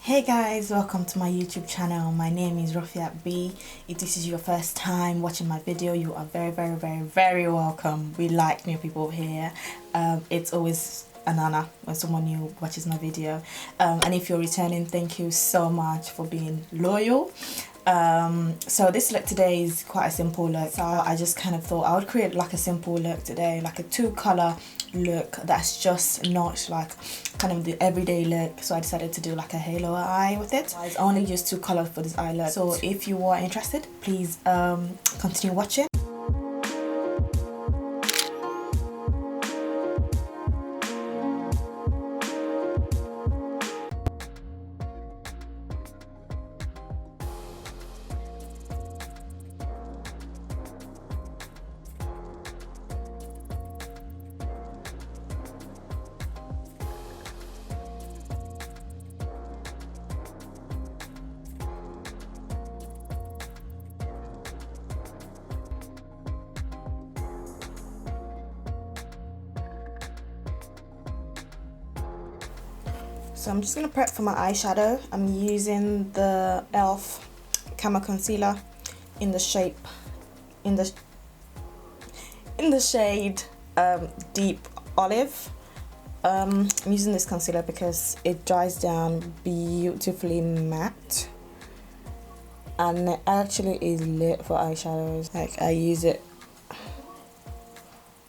Hey guys, welcome to my YouTube channel. My name is Rofiat B. If this is your first time watching my video, you are very welcome. We like new people here. It's always an honor when someone new watches my video. And if you're returning, thank you so much for being loyal. So this look today is quite a simple look, so I just kind of thought I would create like a simple look today, like a two-color look that's just not like kind of the everyday look. So I decided to do like a halo eye with it. I only used two colors for this eye look, so if you are interested, please continue watching. So I'm just going to prep for my eyeshadow. I'm using the e.l.f. Camo Concealer in the shape, in the shade Deep Olive. I'm using this concealer because it dries down beautifully matte, and it actually is lit for eyeshadows. Like I use it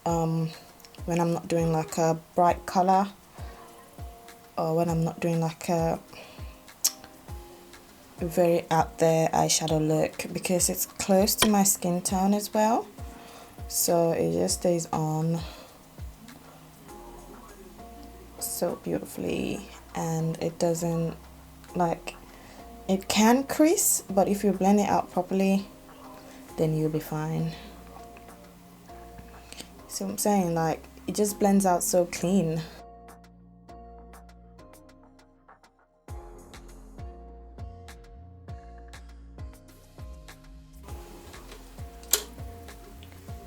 when I'm not doing like a bright color, or when I'm not doing like a very out there eyeshadow look, because it's close to my skin tone as well, so it just stays on so beautifully, and it doesn't, like, it can crease, but if you blend it out properly then you'll be fine. So I'm saying, like, it just blends out so clean.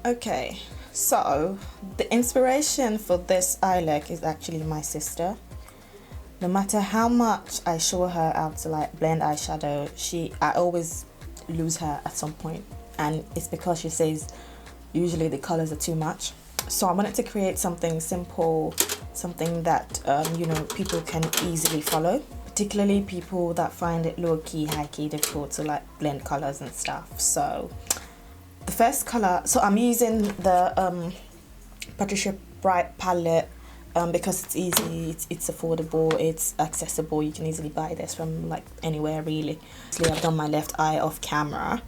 Okay, so the inspiration for this eye look is actually my sister. No matter how much I show her how to like blend eyeshadow, I always lose her at some point, and it's because she says usually the colors are too much. So I wanted to create something simple, something that you know, people can easily follow, particularly people that find it low-key, high-key difficult to like blend colors and stuff. So the first color, so I'm using the Patricia Bright palette because it's easy, it's affordable, it's accessible. You can easily buy this from like anywhere really. So I've done my left eye off camera,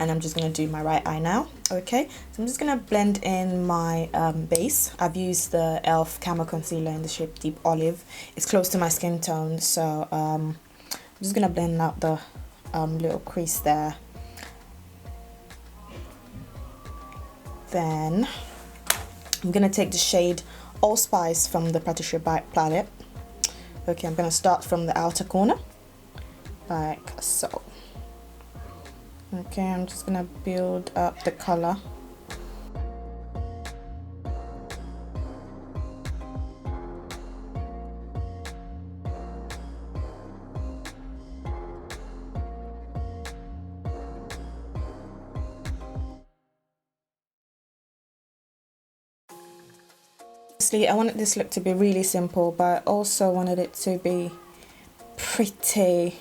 and I'm just gonna do my right eye now. Okay, so I'm just gonna blend in my base. I've used the e.l.f. Camo Concealer in the shape Deep Olive. It's close to my skin tone, so I'm just gonna blend out the little crease there. Then I'm gonna take the shade Allspice from the Patricia Bright palette. Okay, I'm gonna start from the outer corner, like so. Okay, I'm just gonna build up the color. I wanted this look to be really simple, but I also wanted it to be pretty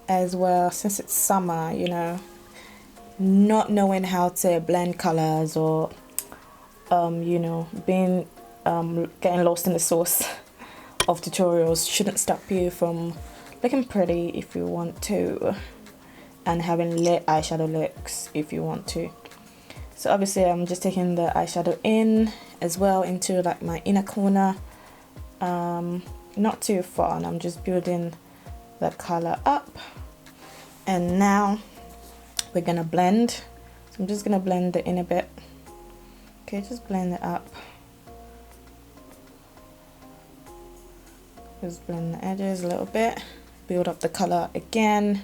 as well, since it's summer, you know, not knowing how to blend colors, or you know, being getting lost in the sauce of tutorials shouldn't stop you from looking pretty if you want to, and having lit eyeshadow looks if you want to. So obviously I'm just taking the eyeshadow in as well into like my inner corner, not too far, and I'm just building the color up. And now we're gonna blend. So I'm just gonna blend it in a bit. Okay, just blend it up. Just blend the edges a little bit, build up the color again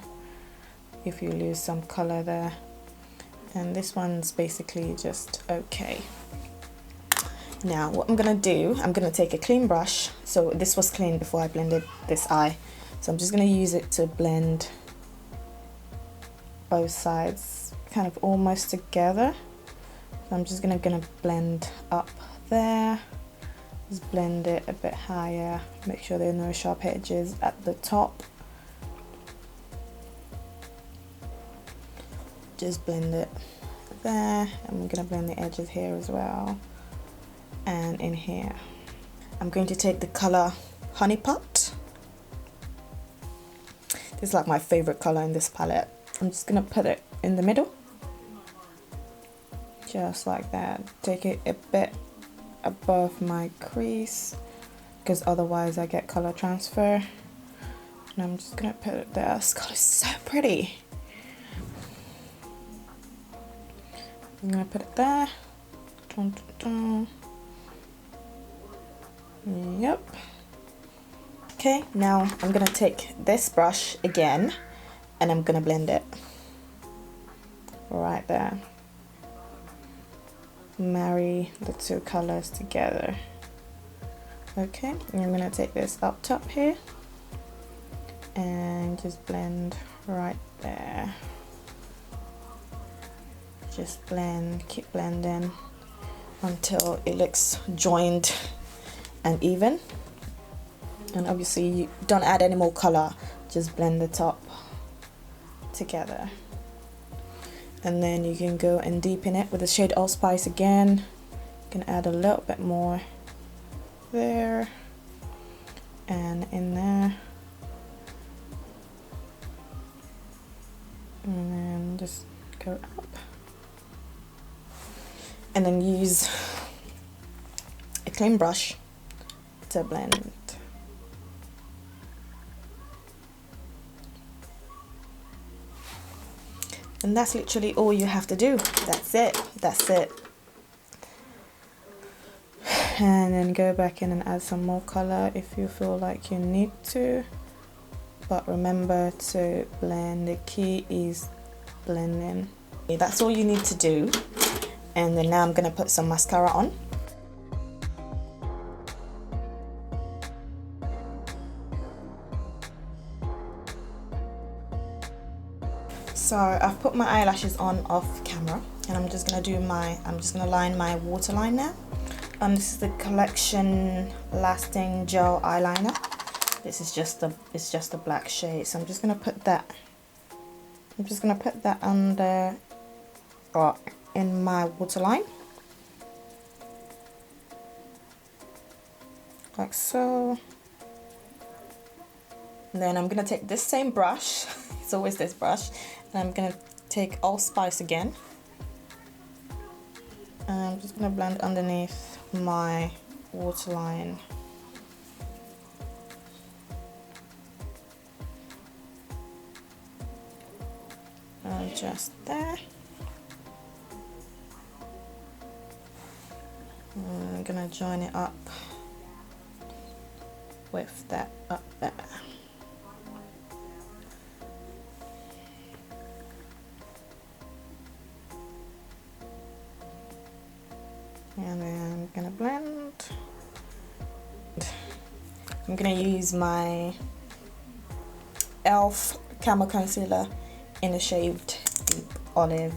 if you lose some color there. And this one's basically just okay. Now what I'm gonna do, I'm gonna take a clean brush. So this was clean before I blended this eye. So I'm just going to use it to blend both sides kind of almost together. So I'm just gonna blend up there, just blend it a bit higher, make sure there are no sharp edges at the top. Just blend it there, and we're gonna blend the edges here as well, and in here. I'm going to take the color Honey Pot. This is like my favorite color in this palette. I'm just gonna put it in the middle, just like that. Take it a bit above my crease, because otherwise I get color transfer. And I'm just gonna put it there. This color is so pretty. I'm gonna put it there. Dun, dun, dun. Yep. Okay, now I'm gonna take this brush again, and I'm gonna blend it right there. Marry the two colors together. Okay, and I'm gonna take this up top here and just blend right there. Just blend, keep blending until it looks joined and even. And obviously you don't add any more color, just blend the top together. And then you can go and deepen it with the shade Allspice again. You can add a little bit more there and in there, and then just go up, and then use a clean brush to blend. And that's literally all you have to do. That's it. That's it. And then go back in and add some more color if you feel like you need to. But remember to blend. The key is blending. Okay, that's all you need to do. And then now I'm going to put some mascara on. So I've put my eyelashes on off camera, and I'm just gonna line my waterline now. This is the Collection Lasting Gel Eyeliner. This is just a black shade, so I'm just gonna put that. Under or in my waterline, like so. And then I'm gonna take this same brush. It's always this brush. And I'm gonna take Allspice again. And I'm just gonna blend underneath my waterline. And just there. And I'm gonna join it up with that up there. And then I'm gonna blend. I'm gonna use my e.l.f. Camo Concealer in the shade Deep Olive.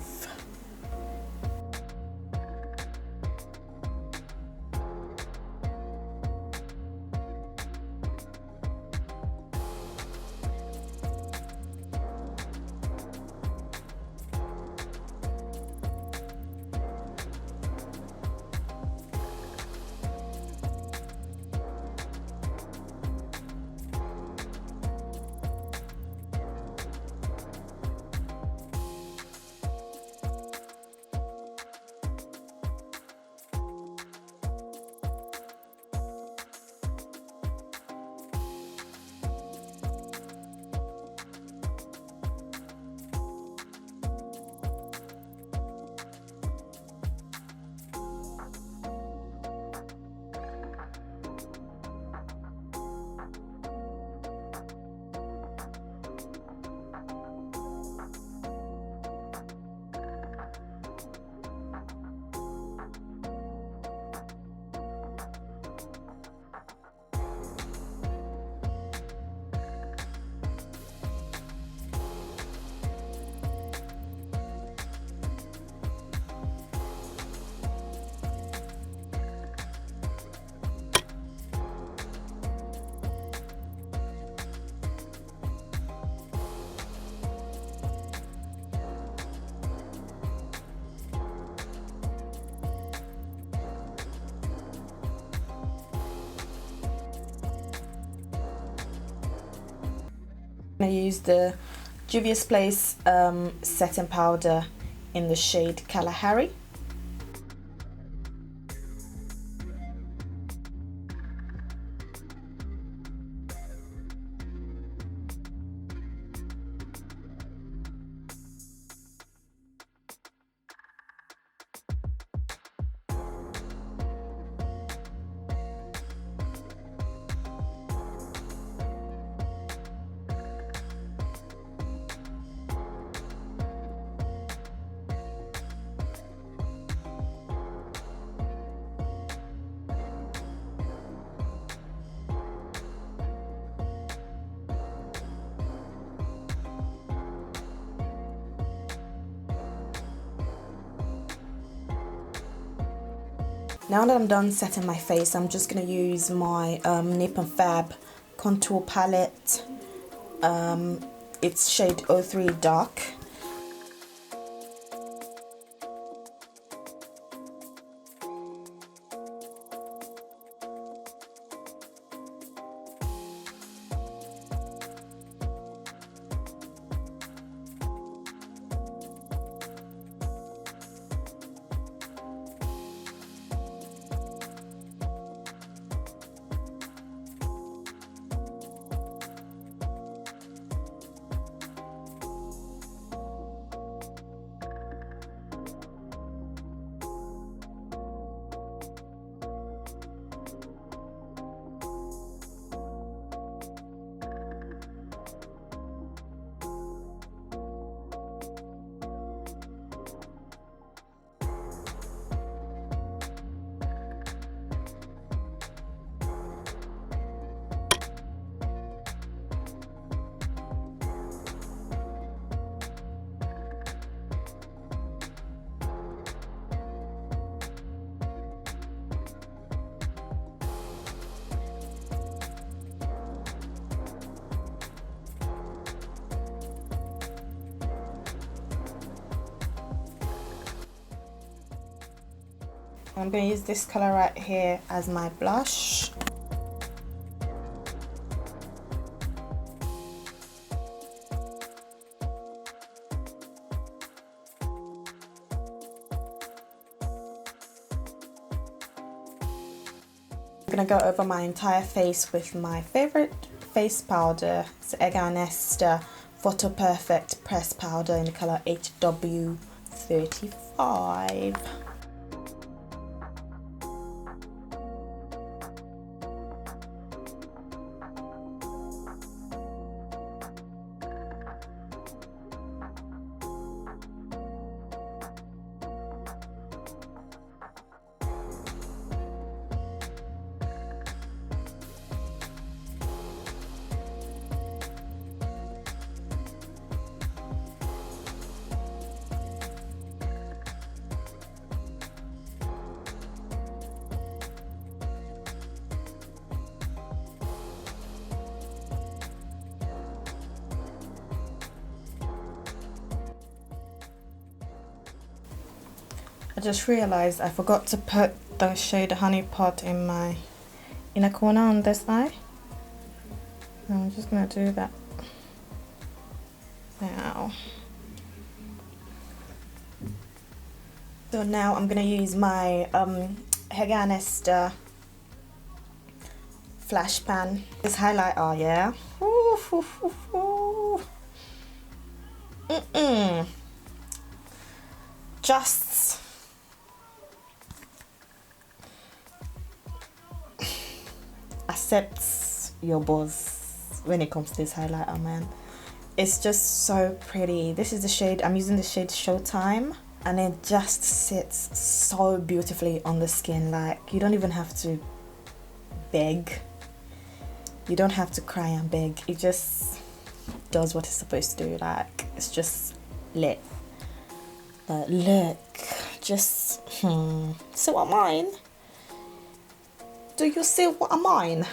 I use the Juvia's Place setting powder in the shade Kalahari. Now that I'm done setting my face, I'm just going to use my Nip and Fab contour palette. It's shade 03 Dark. I'm going to use this color right here as my blush. I'm going to go over my entire face with my favorite face powder. It's Egg Nesta Photo Perfect Press Powder in the color HW35. I just realized I forgot to put the shade Honey Pot in my inner corner on this eye. I'm just gonna do that now. So now I'm gonna use my Egg Nesta Flash Pan. This highlighter, yeah. Just accepts your boss when it comes to this highlighter, man. It's just so pretty. This is the shade, I'm using the shade Showtime, and it just sits so beautifully on the skin. Like, you don't even have to beg, you don't have to cry and beg, it just does what it's supposed to do. Like, it's just lit. But look, just see what I mean? Do you see what I mean?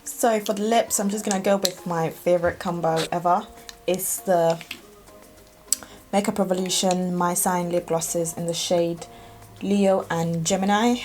So for the lips, I'm just gonna go with my favorite combo ever. It's the Makeup Revolution My Sign lip glosses in the shade Leo and Gemini.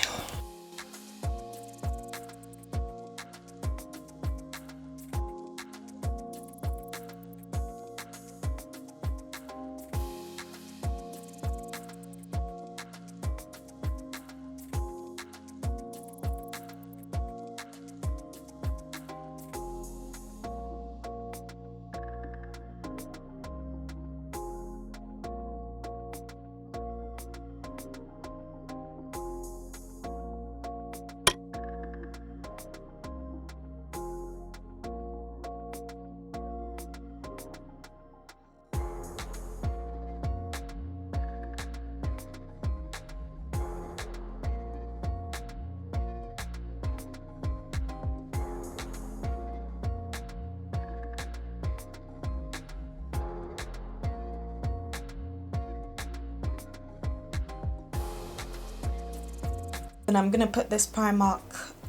And I'm gonna put this Primark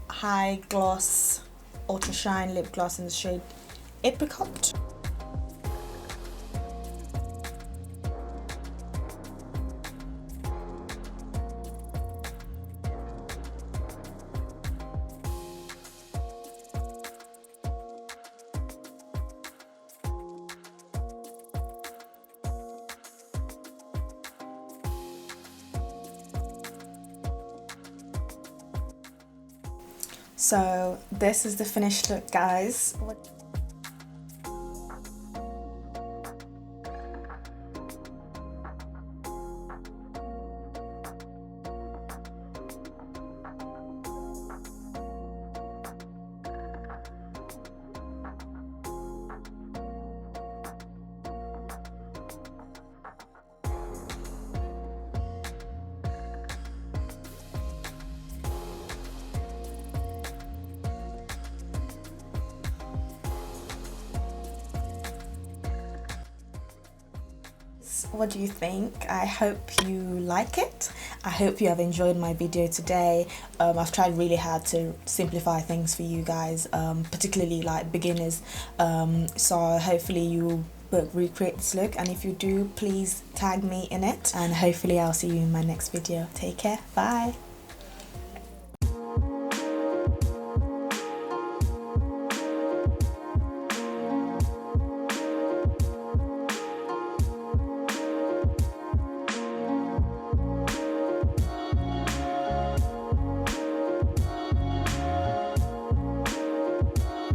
High Gloss Ultra Shine Lip Gloss in the shade Apricot. So this is the finished look, guys. What do you think? I hope you like it. I hope you have enjoyed my video today. I've tried really hard to simplify things for you guys, particularly like beginners. So hopefully you will recreate this look, and if you do, please tag me in it, and hopefully I'll see you in my next video. Take care. Bye.